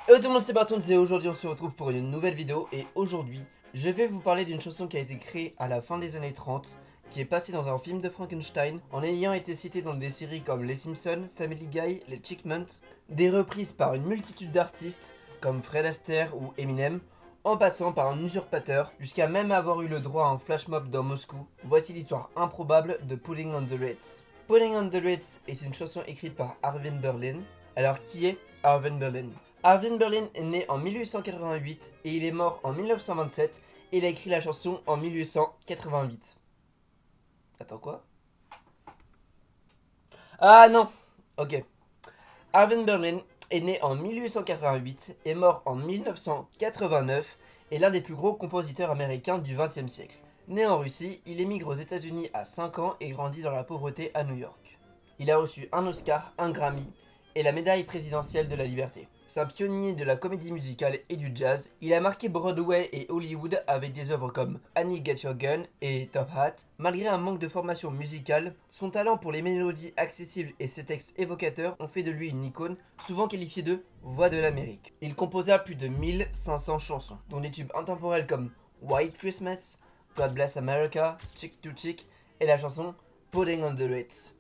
Hello tout le monde, c'est Barton et aujourd'hui on se retrouve pour une nouvelle vidéo. Et aujourd'hui je vais vous parler d'une chanson qui a été créée à la fin des années 30, qui est passée dans un film de Frankenstein, en ayant été citée dans des séries comme Les Simpsons, Family Guy, les Chickmuns, des reprises par une multitude d'artistes comme Fred Astaire ou Eminem, en passant par un usurpateur, jusqu'à même avoir eu le droit à un flash mob dans Moscou. Voici l'histoire improbable de Putting on the Ritz. Putting on the Ritz est une chanson écrite par Arvin Berlin. Alors qui est Arvin Berlin? Arvin Berlin est né en 1888 et il est mort en 1927 et il a écrit la chanson en 1888. Attends quoi? Ah non. Ok. Arvin Berlin est né en 1888 et mort en 1989 et l'un des plus gros compositeurs américains du XXe siècle. Né en Russie, il émigre aux États-Unis à 5 ans et grandit dans la pauvreté à New York. Il a reçu un Oscar, un Grammy et la médaille présidentielle de la liberté. C'est un pionnier de la comédie musicale et du jazz. Il a marqué Broadway et Hollywood avec des œuvres comme Annie Get Your Gun et Top Hat. Malgré un manque de formation musicale, son talent pour les mélodies accessibles et ses textes évocateurs ont fait de lui une icône, souvent qualifiée de voix de l'Amérique. Il composa plus de 1500 chansons, dont des tubes intemporels comme White Christmas, God Bless America, Chick to Chick et la chanson Putting on the Ritz.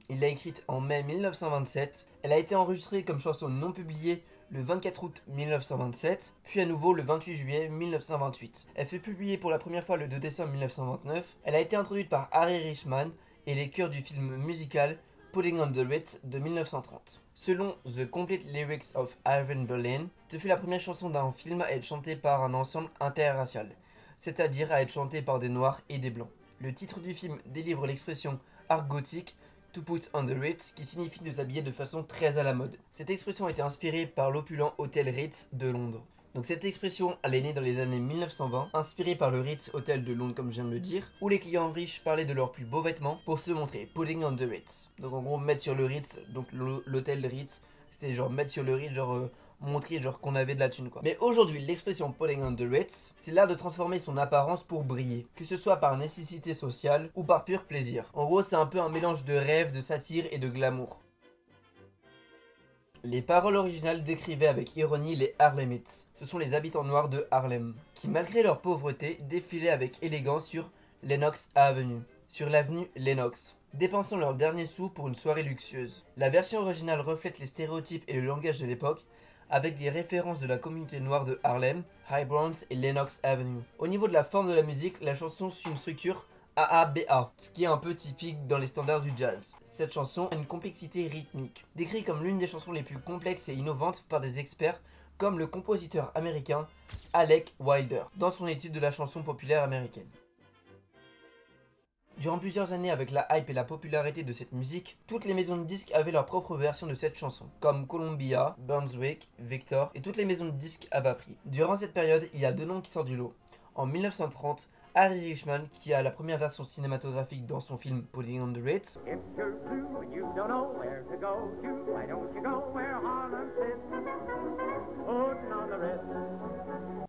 Il l'a écrite en mai 1927, elle a été enregistrée comme chanson non publiée le 24 août 1927, puis à nouveau le 28 juillet 1928. Elle fut publiée pour la première fois le 2 décembre 1929, elle a été introduite par Harry Richman et les chœurs du film musical Putting on the Ritz de 1930. Selon The Complete Lyrics of Arvin Berlin, ce fut la première chanson d'un film à être chantée par un ensemble interracial, c'est-à-dire à être chantée par des noirs et des blancs. Le titre du film délivre l'expression argotique To put on the Ritz, qui signifie de s'habiller de façon très à la mode. Cette expression a été inspirée par l'opulent hôtel Ritz de Londres. Donc cette expression, elle est née dans les années 1920, inspirée par le Ritz Hotel de Londres comme je viens de le dire, où les clients riches parlaient de leurs plus beaux vêtements pour se montrer, putting on the Ritz. Donc en gros mettre sur le Ritz, donc l'hôtel Ritz, c'était genre mettre sur le Ritz, genre montrer genre qu'on avait de la thune quoi. Mais aujourd'hui l'expression putting on the Ritz, c'est l'art de transformer son apparence pour briller, que ce soit par nécessité sociale ou par pur plaisir. En gros c'est un peu un mélange de rêve, de satire et de glamour. Les paroles originales décrivaient avec ironie les Harlemites. Ce sont les habitants noirs de Harlem, qui malgré leur pauvreté défilaient avec élégance sur Lenox Avenue, sur l'avenue Lenox, dépensant leurs derniers sous pour une soirée luxueuse. La version originale reflète les stéréotypes et le langage de l'époque, avec des références de la communauté noire de Harlem, High Bronx et Lenox Avenue. Au niveau de la forme de la musique, la chanson suit une structure AABA, ce qui est un peu typique dans les standards du jazz. Cette chanson a une complexité rythmique, décrite comme l'une des chansons les plus complexes et innovantes par des experts comme le compositeur américain Alec Wilder, dans son étude de la chanson populaire américaine. Durant plusieurs années, avec la hype et la popularité de cette musique, toutes les maisons de disques avaient leur propre version de cette chanson, comme Columbia, Brunswick, Victor et toutes les maisons de disques à bas prix. Durant cette période, il y a deux noms qui sortent du lot. En 1930, Harry Richman, qui a la première version cinématographique dans son film Putting on the Ritz,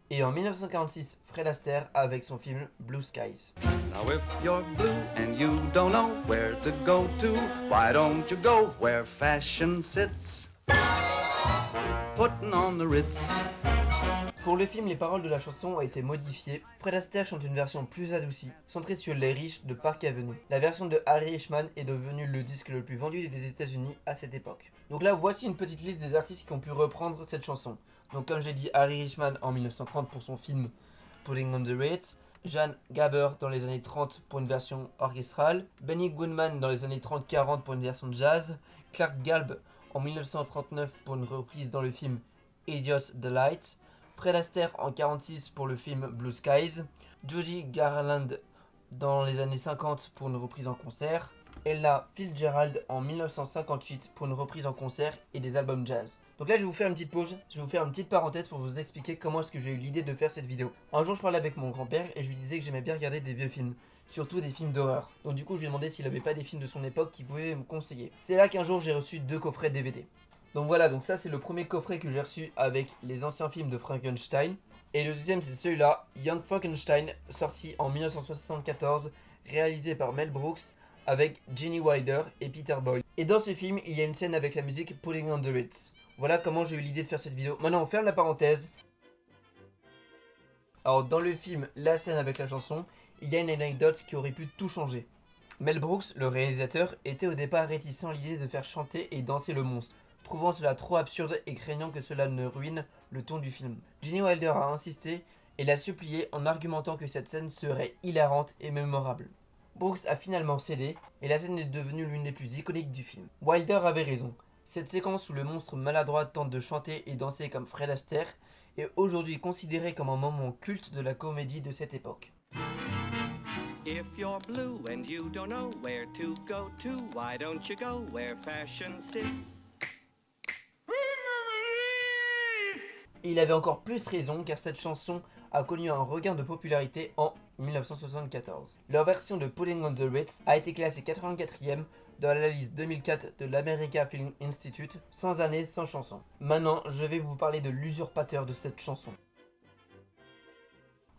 et en 1946, Fred Astaire avec son film Blue Skies. Now if you're blue and you don't know where to go to, why don't you go where fashion sits? Putting on the Ritz. Pour le film, les paroles de la chanson ont été modifiées. Fred Astaire chante une version plus adoucie, centrée sur les riches de Park Avenue. La version de Harry Richman est devenue le disque le plus vendu des États-Unis à cette époque. Donc là, voici une petite liste des artistes qui ont pu reprendre cette chanson. Donc comme j'ai dit, Harry Richman en 1930 pour son film Putting on the Ritz, Jan Gabber dans les années 30 pour une version orchestrale, Benny Goodman dans les années 30-40 pour une version jazz, Clark Gable en 1939 pour une reprise dans le film Idiot's Delight, Fred Astaire en 1946 pour le film Blue Skies, Judy Garland dans les années 50 pour une reprise en concert, Ella Fitzgerald en 1958 pour une reprise en concert et des albums jazz. Donc là je vais vous faire une petite pause, je vais vous faire une petite parenthèse pour vous expliquer comment est-ce que j'ai eu l'idée de faire cette vidéo. Un jour je parlais avec mon grand-père et je lui disais que j'aimais bien regarder des vieux films, surtout des films d'horreur. Donc du coup je lui ai demandé s'il avait pas des films de son époque qu'il pouvait me conseiller. C'est là qu'un jour j'ai reçu 2 coffrets DVD. Donc voilà, donc ça c'est le premier coffret que j'ai reçu avec les anciens films de Frankenstein. Et le deuxième c'est celui-là, Young Frankenstein, sorti en 1974, réalisé par Mel Brooks avec Gene Wilder et Peter Boyle. Et dans ce film, il y a une scène avec la musique Putting on the Ritz. Voilà comment j'ai eu l'idée de faire cette vidéo. Maintenant, on ferme la parenthèse. Alors, dans le film, la scène avec la chanson, il y a une anecdote qui aurait pu tout changer. Mel Brooks, le réalisateur, était au départ réticent à l'idée de faire chanter et danser le monstre, trouvant cela trop absurde et craignant que cela ne ruine le ton du film. Gene Wilder a insisté et l'a supplié en argumentant que cette scène serait hilarante et mémorable. Brooks a finalement cédé et la scène est devenue l'une des plus iconiques du film. Wilder avait raison. Cette séquence où le monstre maladroit tente de chanter et danser comme Fred Astaire est aujourd'hui considérée comme un moment culte de la comédie de cette époque. If you're blue and you don't know where to go to, why don't you go where fashion sits? Et il avait encore plus raison car cette chanson a connu un regain de popularité en 1974. Leur version de Pulling on the Ritz a été classée 84e dans la liste 2004 de l'America Film Institute, sans année, sans chanson. Maintenant, je vais vous parler de l'usurpateur de cette chanson.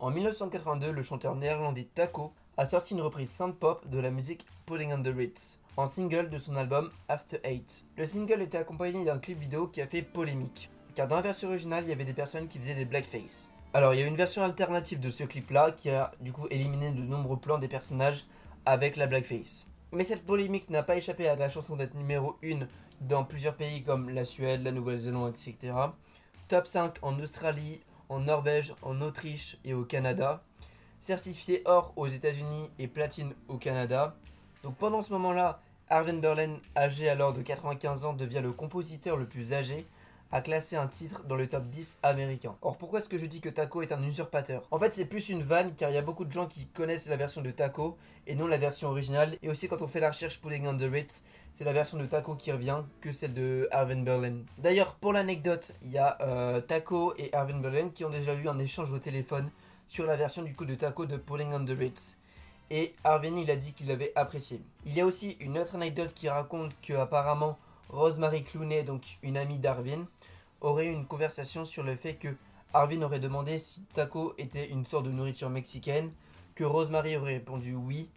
En 1982, le chanteur néerlandais Taco a sorti une reprise synth-pop de la musique Pulling on the Ritz, en single de son album After Eight. Le single était accompagné d'un clip vidéo qui a fait polémique, car dans la version originale, il y avait des personnes qui faisaient des blackface. Alors, il y a une version alternative de ce clip-là qui a du coup éliminé de nombreux plans des personnages avec la blackface. Mais cette polémique n'a pas échappé à la chanson d'être numéro 1 dans plusieurs pays comme la Suède, la Nouvelle-Zélande, etc. Top 5 en Australie, en Norvège, en Autriche et au Canada. Certifié or aux États-Unis et platine au Canada. Donc pendant ce moment-là, Arvin Berlin, âgé alors de 95 ans, devient le compositeur le plus âgé à classer un titre dans le top 10 américain. Or pourquoi est-ce que je dis que Taco est un usurpateur? En fait c'est plus une vanne car il y a beaucoup de gens qui connaissent la version de Taco et non la version originale. Et aussi quand on fait la recherche Pulling on the Ritz, c'est la version de Taco qui revient que celle de Arvin Berlin. D'ailleurs pour l'anecdote, il y a Taco et Arvin Berlin qui ont déjà eu un échange au téléphone sur la version du coup de Taco de Pulling on the Ritz. Et Arvin il a dit qu'il l'avait apprécié. Il y a aussi une autre anecdote qui raconte que apparemment Rosemary Clooney, donc une amie d'Arvin, aurait eu une conversation sur le fait que Arvin aurait demandé si Taco était une sorte de nourriture mexicaine, que Rosemary aurait répondu oui,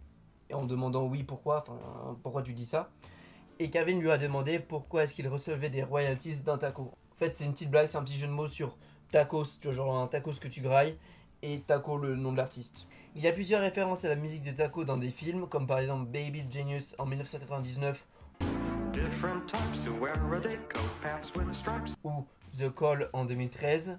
et en demandant oui pourquoi tu dis ça, et qu'Arvin lui a demandé pourquoi est-ce qu'il recevait des royalties d'un taco. En fait c'est une petite blague, c'est un petit jeu de mots sur tacos, genre un tacos que tu grailles, et Taco le nom de l'artiste. Il y a plusieurs références à la musique de Taco dans des films, comme par exemple Baby Genius en 1999, ou The Call en 2013.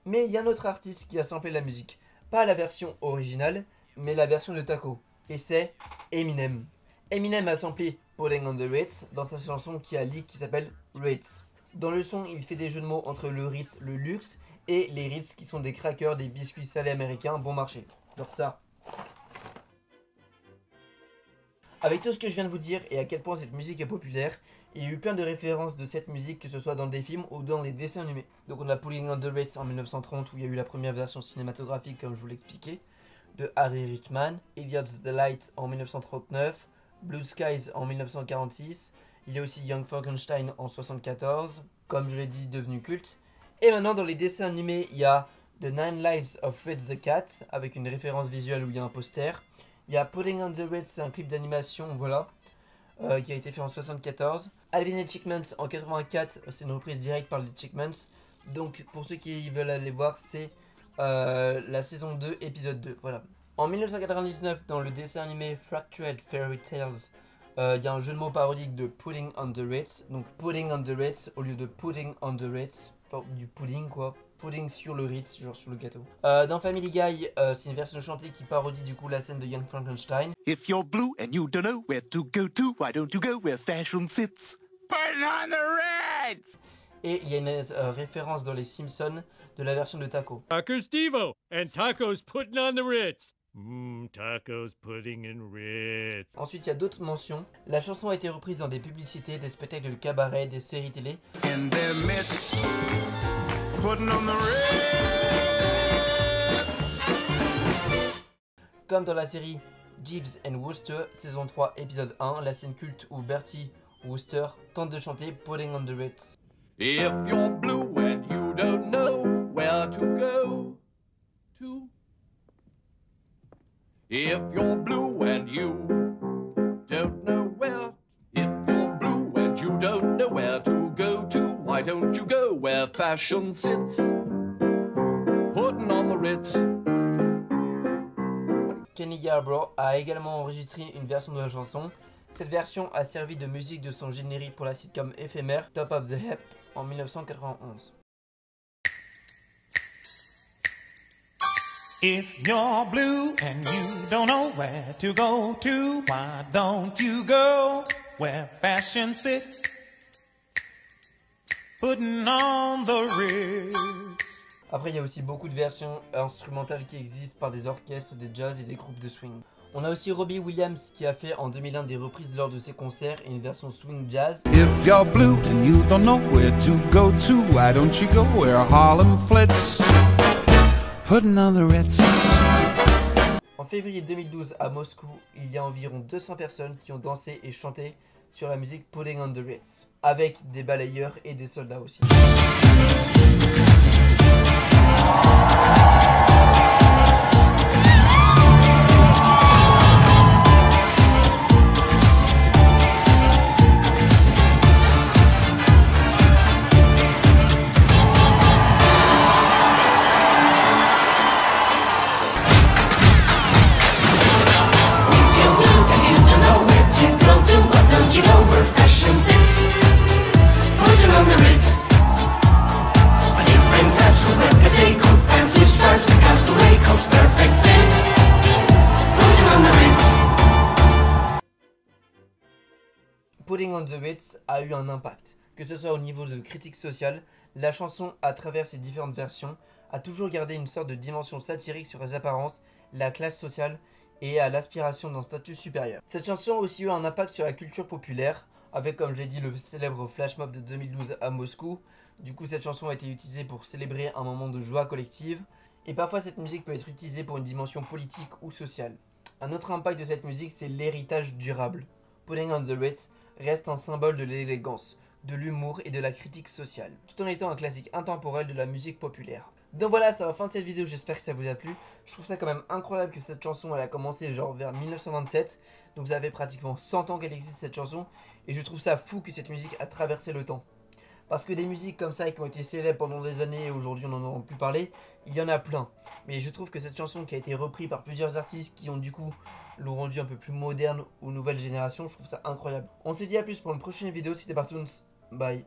Mais il y a un autre artiste qui a samplé la musique. Pas la version originale, mais la version de Taco. Et c'est Eminem. Eminem a samplé Pulling on the Ritz dans sa chanson qui a leak qui s'appelle Ritz. Dans le son, il fait des jeux de mots entre le Ritz, le luxe, et les Ritz qui sont des crackers, des biscuits salés américains bon marché. Alors ça. Avec tout ce que je viens de vous dire et à quel point cette musique est populaire, il y a eu plein de références de cette musique, que ce soit dans des films ou dans les dessins animés. Donc on a Pulling on the Ritz en 1930 où il y a eu la première version cinématographique comme je vous l'expliquais, de Harry Richman, Idiot's Delight en 1939, Blue Skies en 1946, il y a aussi Young Frankenstein en 1974, comme je l'ai dit devenu culte. Et maintenant dans les dessins animés il y a The Nine Lives of Fritz the Cat avec une référence visuelle où il y a un poster. Il y a Pulling on the Ritz, c'est un clip d'animation, voilà, qui a été fait en 1974. Alvin and Chipmunks en 1984, c'est une reprise directe par les Chipmunks. Donc pour ceux qui veulent aller voir, c'est la saison 2, épisode 2, voilà. En 1999, dans le dessin animé Fractured Fairy Tales, il y a un jeu de mots parodique de Pulling on the Ritz. Donc Pulling on the Ritz au lieu de Putting on the Ritz. Du pudding quoi. Pudding sur le Ritz, genre sur le gâteau. Dans Family Guy, c'est une version chantée qui parodie du coup la scène de Young Frankenstein. If you're blue and you don't know where to go to, why don't you go where fashion sits? Put on the Ritz! Et il y a une référence dans les Simpsons de la version de Taco. Tucker Steve-O and Taco's putting on the Ritz. Taco's putting in Ritz. Ensuite, il y a d'autres mentions. La chanson a été reprise dans des publicités, des spectacles de cabaret, des séries télé. In their midst, putting on the Ritz. Comme dans la série Jeeves and Wooster, saison 3, épisode 1, la scène culte où Bertie Wooster tente de chanter Putting on the Ritz. If you're blue and you don't know where to go If you're blue and you don't know where, if you're blue and you don't know where to go to, why don't you go where fashion sits, putting on the Ritz. Kenny Yarbrough a également enregistré une version de la chanson. Cette version a servi de musique de son générique pour la sitcom éphémère Top of the Hep en 1991. If you're blue and you don't know where to go to, why don't you go where fashion sits, putting on the Ritz. Après, il y a aussi beaucoup de versions instrumentales qui existent par des orchestres, des jazz et des groupes de swing. On a aussi Robbie Williams qui a fait en 2001 des reprises lors de ses concerts et une version swing jazz. If you're blue and you don't know where to go to, why don't you go where Harlem flits, putting on the Ritz. En février 2012 à Moscou, il y a environ 200 personnes qui ont dansé et chanté sur la musique Putting on the Ritz, avec des balayeurs et des soldats aussi. Putting on the Ritz a eu un impact, que ce soit au niveau de critique sociale, la chanson, à travers ses différentes versions, a toujours gardé une sorte de dimension satirique sur les apparences, la classe sociale et à l'aspiration d'un statut supérieur. Cette chanson a aussi eu un impact sur la culture populaire, avec comme j'ai dit le célèbre flash mob de 2012 à Moscou. Du coup cette chanson a été utilisée pour célébrer un moment de joie collective, et parfois cette musique peut être utilisée pour une dimension politique ou sociale. Un autre impact de cette musique, c'est l'héritage durable. Putting on the Ritz reste un symbole de l'élégance, de l'humour et de la critique sociale, tout en étant un classique intemporel de la musique populaire. Donc voilà, c'est la fin de cette vidéo, j'espère que ça vous a plu. Je trouve ça quand même incroyable que cette chanson elle a commencé genre vers 1927, donc ça fait pratiquement 100 ans qu'elle existe cette chanson, et je trouve ça fou que cette musique a traversé le temps. Parce que des musiques comme ça qui ont été célèbres pendant des années et aujourd'hui on n'en entend plus parler, il y en a plein. Mais je trouve que cette chanson qui a été reprise par plusieurs artistes qui ont du coup l'ont rendu un peu plus moderne aux nouvelles générations, je trouve ça incroyable. On se dit à plus pour une prochaine vidéo, c'était Bartoons, bye.